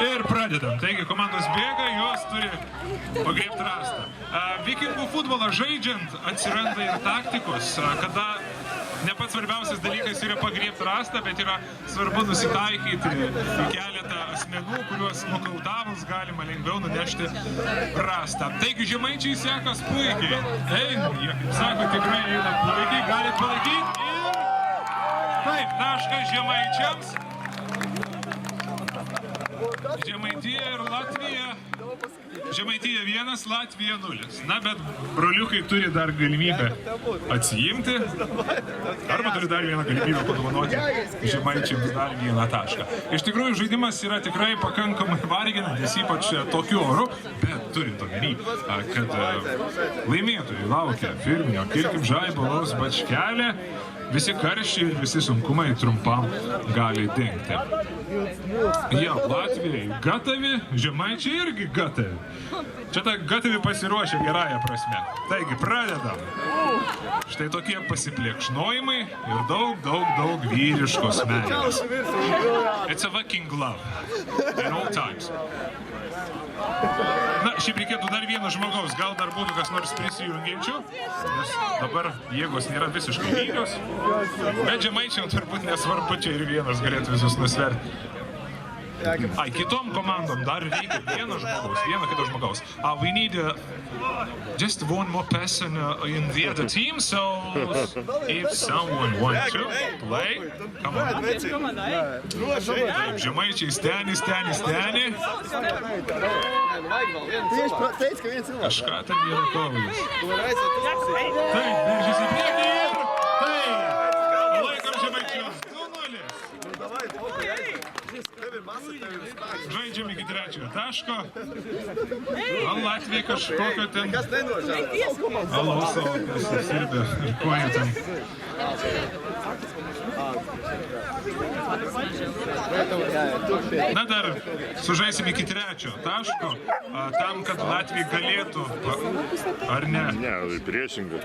Ir pradedam. Taigi komandos bėga, jos turi pagriebti rastą. Vikingų futbolą žaidžiant atsiranda ir taktikos, kada ne pats svarbiausias dalykas yra pagriebti rastą, bet yra svarbu nusitaikyti į keletą asmenų, kuriuos nokautavus galima lengviau nunešti rastą. Taigi žemaičiai sekas puikiai. Jie, kaip sako, tikrai eina puikiai, galit palaikyti. Ir taip, taškas žemaičiams. Žemaitija ir Latvija. Žemaitija 1, Latvija 0. Na, bet broliukai turi dar galimybę atsiimti. Arba turi dar vieną galimybę padovanoti žemaičiams dar vieną tašką. Iš tikrųjų, žaidimas yra tikrai pakankamai varginantis, ypač tokiu oru, bet turint omeny, kad laimėtojai laukia firminio Kirkim Žaibalos bačkelė, visi karščiai ir visi sunkumai trumpam gali dingti. Jie Latvijai gatavi, žemaičiai irgi gatavi. Čia ta gatavi pasiruošę gerąją prasme. Taigi, pradedam. Štai tokie pasiplėkšnojimai ir daug vyriškos meilės. It's a Viking love in all times. Na, šiaip reikėtų dar vieno žmogaus, gal dar būtų kas nors prisijungiančių, nes dabar jėgos nėra visiškai lygios, bet žemaičiam turbūt nesvarbu, čia ir vienas galėtų visus nusverti. Ai, kitom komandom dar reikia vieno kito žmogaus. We need just one more person in the other team, so if someone wants to play, come on. Taip, žemaičiai steni. Kažką ten yra kovais. Taip, veržys į priekį ir taip, laikom žemaičius 2-0. Žaidžiam iki trečiojo taško. Latvija kažkokio ten alaus susirdę ir koja ten. Na dar sužaisim iki trečio taško, tam, kad Latvija galėtų, ar ne? Ne, priešingai.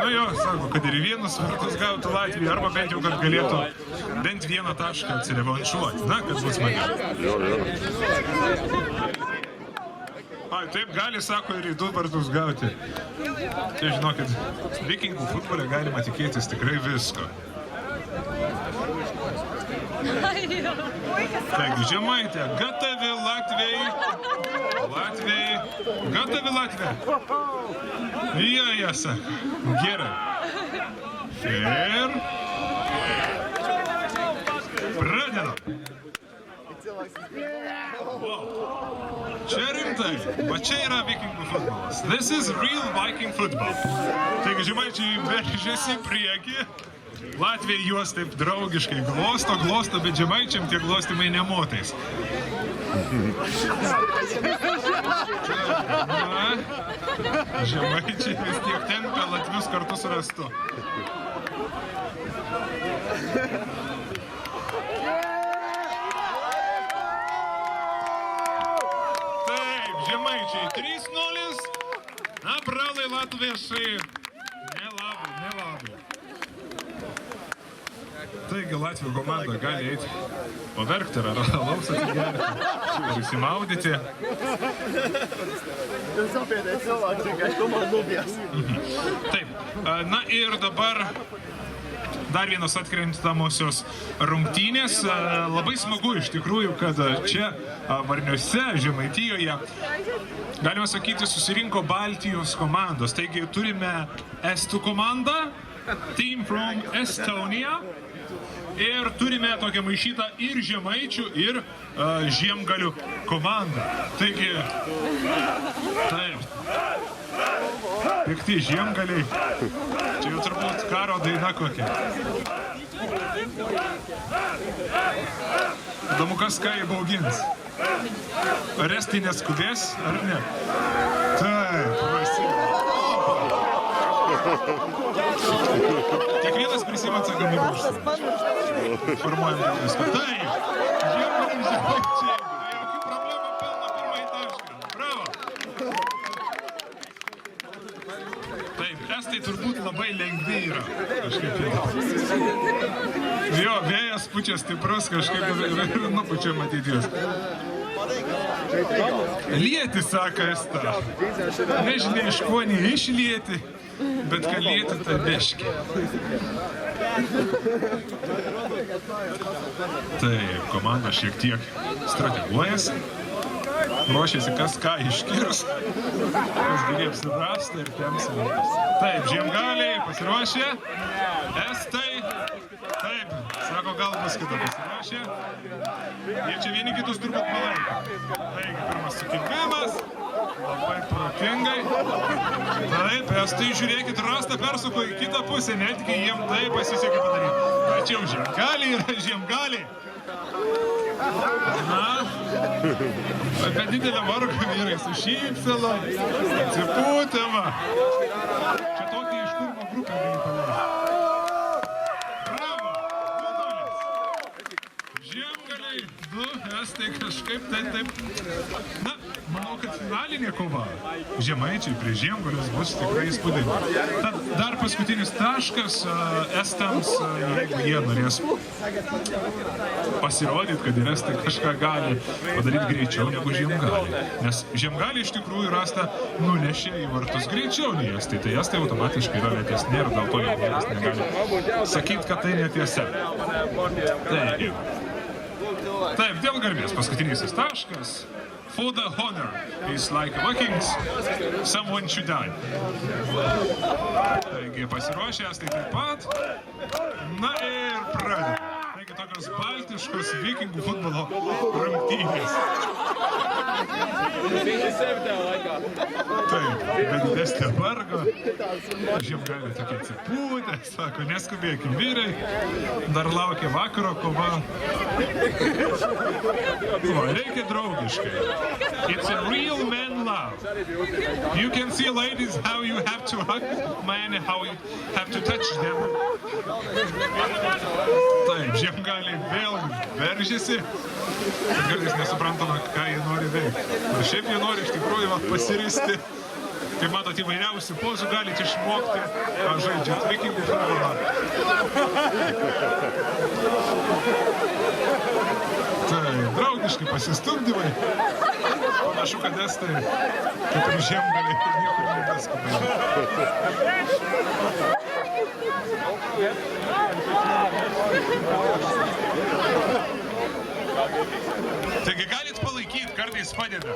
Nu jo, sako, kad ir vienus vartus gautų Latvija, arba bent jau, kad galėtų bent vieną tašką atsirevanšuoti. Na, kad bus smagiau. Ai, taip gali, sako, ir į 2 vartus gauti. Tai žinokit, vikingų futbole galima tikėtis tikrai visko. Taigi, žemaitė, gatavi Latvijai. Gatavi Latvija. Jie sako. Gerai. Ir pradedam. Čia rimtai, va čia yra vikingų futbolas. This is real Viking football. Taigi žemaičiai veržiasi į priekį. Latvija juos taip draugiškai glosto, bet žemaičiam tie glostimai nemotais. Žemaičiai vis tiek tempia latvius kartu su rastu. Taip, žemaičiai 3-0. Na, bralai latviešai. Nelabų. Taigi Latvijų komanda gali eiti paverkti ar alaus atsigerti, ir įsimaudyti. Taip, na ir dabar dar vienos atkrentamosios rungtynės. Labai smagu iš tikrųjų, kad čia Varniuose, Žemaitijoje, galima sakyti, susirinko Baltijos komandos. Taigi turime estų komandą, Team from Estonia. Ir turime tokią maišytą ir žemaičių, ir žiemgalių komandą. Taigi, taip, pikti žiemgaliai. Čia jau turbūt karo daina kokia. Įdomu, kas ką įbaugins. Ar estai neskubės, ar ne? Taip, kiekvienas prisima atsakomybę už save. Formuojam viską. Taip! Žemaičiai! Jokių problemų, pelno pirmąjį tašką. Bravo! Taip, estai turbūt labai lengvi yra. Jo, vėjas pučia stiprus, kažkaip ir nupučia matyti juos. Lieti, sako Esta. Nežinia, iš ko neišlieti, bet kad lieti, tai beški. Taip, komanda šiek tiek strateguojasi. Ruošiasi kas ką iškirs, kas gilėps nubrasta ir temps mintis. Taip, žiemgaliai pasiruošę, estai, taip, sako galvas kitą pasiruošę. Jie čia vieni kitus turbūt palaiko. Taigi, pirmas sukirpimas, labai protingai. Taip, estai žiūrėkit, rasta persuko į kitą pusę, netgi jiem tai pasisekė padaryti. Tačiau žiemgaliai yra žiemgaliai. Na, apie didelę vargą vyrai su šypsela, atsipūtėma. Čia tokia iš pirmo grupė gali padaryti. Bravo, 2-0. Žiemgaliai 2, estai kažkaip taip. Na, manau, kad finalinė kova žemaičiai prie žiemgalius bus tikrai įspūdinga. Tad dar paskutinis taškas estams, jeigu jie norės pasirodyti, kad ir estai kažką gali padaryti greičiau negu žiemgaliai. Nes žiemgaliai iš tikrųjų rasta nunešė į vartus greičiau nei estai. Tai estai automatiškai yra lėtesni ir dėl to niekas negali sakyti, kad tai netiesa. Taip, dėl garbės paskutinysis taškas. For the honor is like Vikings, someone should die. Taigi pasiruošę estai taip pat. Na ir pradeda. Taigi tokios baltiškos vikingų futbolo rungtynės. Taip, bet didesnė vargo. Žiemgaliai tokie atsipūtę, sako, neskubėkim vyrai. Dar laukia vakaro kova. O, reikia draugiškai. It's a real man love. You can see, ladies, how you have to hug men, how you have to touch them. Taip, žiemgaliai vėl veržėsi. Kartais nesuprantama, ką jie nori veikti. Ir šiaip jie nori iš tikrųjų pasiristi. Kaip matot, įvairiausių pozų galite išmokti, ką žaidžiat vikingų futbolą. Tai draugiški pasistumdymai. Panašu, kad estai, kaip ir žiemgaliai, niekur nebeskubėjo. Taigi galit palaikyti, kartais padeda.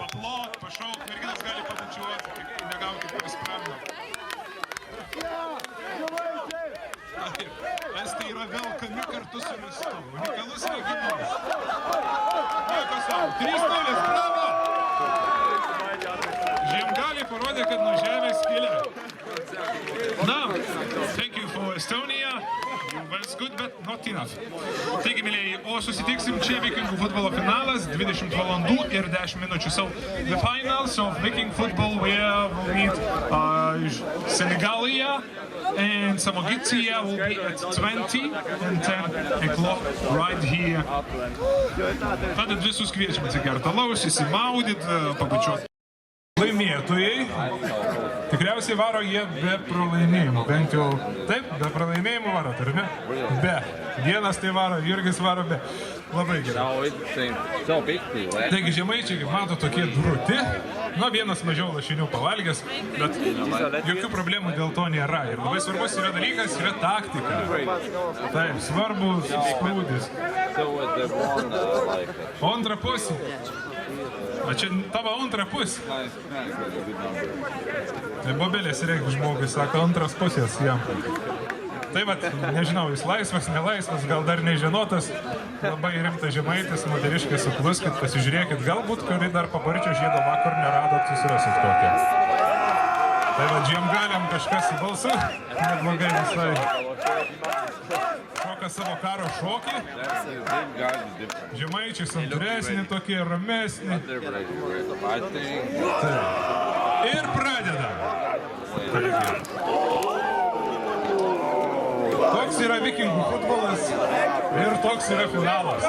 Paplot, pašauk, merginas gali pabučiuoti, tik negaukit per sprandą. Estai yra velkami kartu su Ristu. Unikalus mėginimas. Nieko savo. 3-0, bravo! Žiemgaliai parodė, kad nuo žemės kilę. Na, thank you for Estonia. Was good, but not enough. Taigi, mėlėjai, o susitiksim čia vikingų futbolo finalas, 20 valandų ir 10 minučių. So, the finals of Viking football will meet Senegalia and Samogitia will be at 20 and 10 o'clock right here. Tad visus kviečiam atsigert alaus, įsimaudyt, pabučiuot. Laimėtojai tikriausiai varo jie be pralaimėjimų, bent jau taip, be pralaimėjimų varo, ar ne? Be. Vienas tai varo, Jurgis varo be. Labai gerai. Taigi žemaičiai, kaip mato, tokie drūti. Na, vienas mažiau lašinių pavalgęs, bet jokių problemų dėl to nėra. Ir labai svarbus yra dalykas, yra taktika. Taip, svarbus sprūdis. O antrą pusę. A čia tavo antrą pusę. Tai bobelės reikia žmogui, sako, antras pusės jam. Tai vat, nežinau, jis laisvas, nelaisvas, gal dar nežinotas, labai rimtas žemaitis, moteriškai sukluskit, pasižiūrėkit, galbūt, kuri dar paparčio žiedo vakar neradot, susirasit kokią. Tai vat, žiemgaliam kažkas į balsą, neblogai visai. Šoka savo karo šokį. Žemaičiai santresni tokie, ramesni. Ir pradeda. Toks yra vikingų futbolas ir toks yra finalas.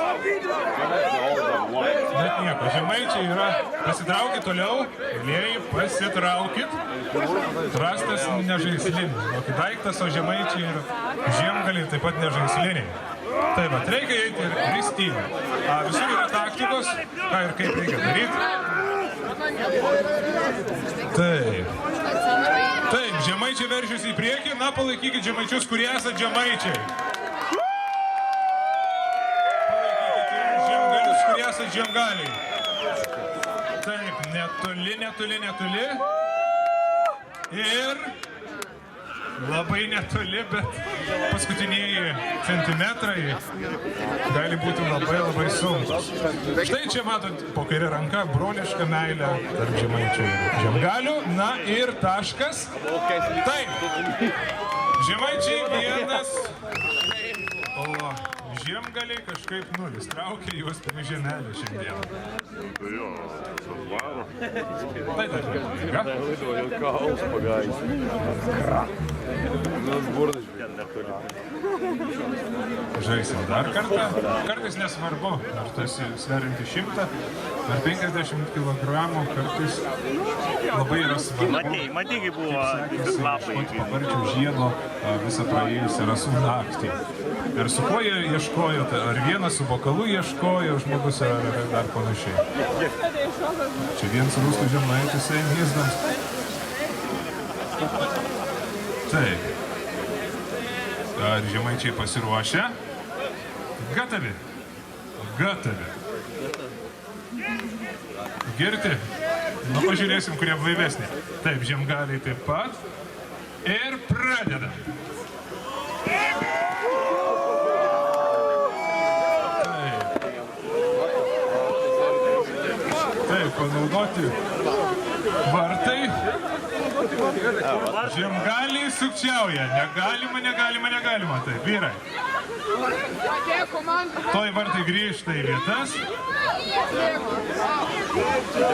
Bet nieko, žemaičiai yra pasitraukit toliau, lėjai pasitraukit. Rastas nežaislinis, tokį daiktas, o žemaičiai ir žiemgaliai taip pat nežaisliniai. Taip, bet reikia eiti ir ristynį. Visur yra taktikos, ką ir kaip reikia daryti. Taip. Taip, žemaičiai veržiasi į priekį, na palaikykit žemaičius, kurie esat žemaičiai. Palaikykit žiemgalius, kurie esat žiemgaliai. Taip, netoli. Ir labai netoli, bet paskutiniai centimetrai gali būti labai sunkus. Štai čia matot po kairę ranką brolišką meilę tarp žemaičių ir žiemgalių. Na ir taškas. Taip. Žemaičiai 1, o žiemgaliai kažkaip 0. Traukia juos prie žemelį šiandien. Žaisim dar kartą. Kartais nesvarbu, ar tu esi sverinti 100 ar 50 kg, kartais labai yra svarbu. Matygi buvo lapai. Paparčių žiedo visą praėjusią rasų naktį. Ir su kuo jie ieškojo, ar vienas su bokalu ieškojo žmogus, ar dar panašiai. Čia vienas rusų žemaitis einizdams. Taip. Ar žemaičiai pasiruošę? Gatavi. Girti? Nu, pažiūrėsim, kurie blaivesni. Taip, žiemgaliai taip pat. Ir pradedam. Taip, panaudoti vartai. Žiemgaliai sukčiauja. Negalima. Taip, vyrai. Toj vartai grįžta į vietas.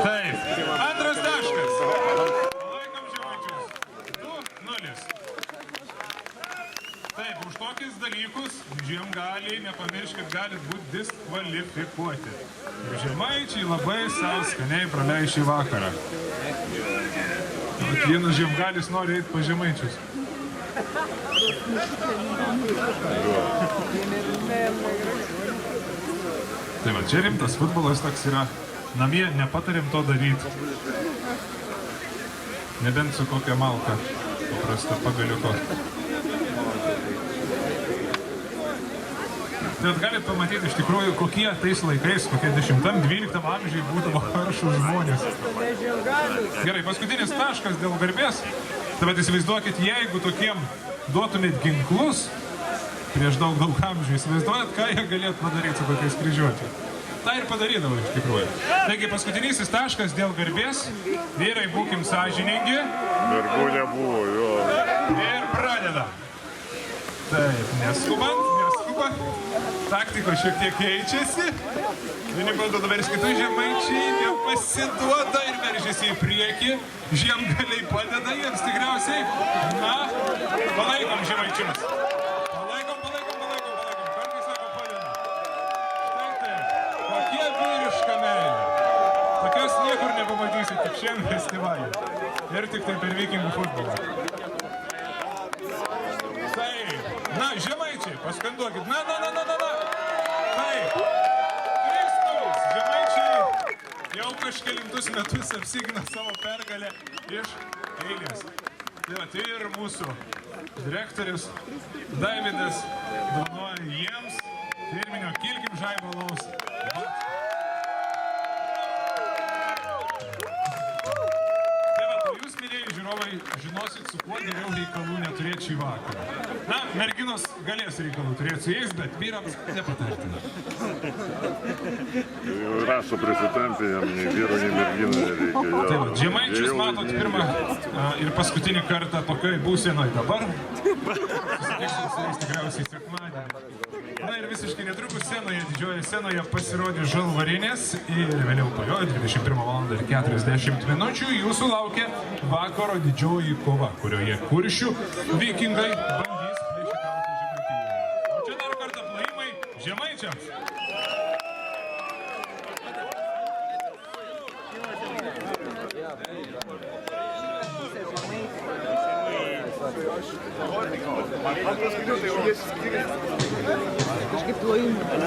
Taip, antras taškas. Palaikom žemaičius. 2-0. Taip, už tokius dalykus žiemgaliai, nepamirškit, galit būti diskvalifikuoti. Ir žemaičiai labai savo skaniai praleis šį vakarą. Bet vienas žiemgalis nori eiti pa žemaičius. Tai va, čia rimtas futbolas toks yra. Namie nepatarim to daryti. Nebent su kokia malka. Paprasta pagaliuko. Tai galit pamatyti iš tikrųjų, kokie tais laikais, kokie 10-12 amžiai būdavo aršūs žmonės. Gerai, paskutinis taškas dėl garbės. Tai bet įsivaizduokit, jeigu tokiem duotumėt ginklus prieš daug amžių, įsivaizduojat, ką jie galėtų padaryti su kokiais kryžiuočiais. Tai ir padarydavo iš tikrųjų. Taigi paskutinysis taškas dėl garbės. Vyrai, būkim sąžiningi. Vergų nebuvo, jo. Ir pradedam. Taip, neskubant. Taktiko šiek tiek keičiasi. Vieni bando nuversti kitus, žemaičiai nepasiduoda ir veržiasi į priekį. Žiemgaliai padeda jiems tikriausiai. Na, palaikom žemaičius. Palaikom. Kartais sako padeda. Štai taip. Kokie vyriška meilė. Tokios niekur nepamatysit, tik šiandien festivalį. Ir tik tai per vikingų futbolą. Na, žemaičiai, paskanduokit. Na. Taip. 3-0. Žemaičiai jau kažkelintus metus apsigina savo pergalę iš eilės. Tai ir mūsų direktorius Davidas dovanoja jiems firminio Kilkim žaibalaus. Jūs, mėlyjeji žiūrovai, žinosit, su kuo geriau reikalų neturėti šį vakarą. Na, merginos galės reikalų turėti su jais, bet vyrams nepatartina. Rašo prisitampė, jam nei vyro, nei merginų nereikia. Tai va, žemaičius matot pirmą ir paskutinį kartą tokioj būsenoj dabar. Susitiksim su jais tikriausiai sekmadienį. Na ir visiškai netrukus scenoje, didžiojoje scenoje pasirodė Žalvarinės ir vėliau po jo 21:40 minučių jūsų laukia vakaro didžioji kova, kurioje kuršių vikingai bandys plėšikauti žemaičius. žemaičiams. Kažkaip plojimų.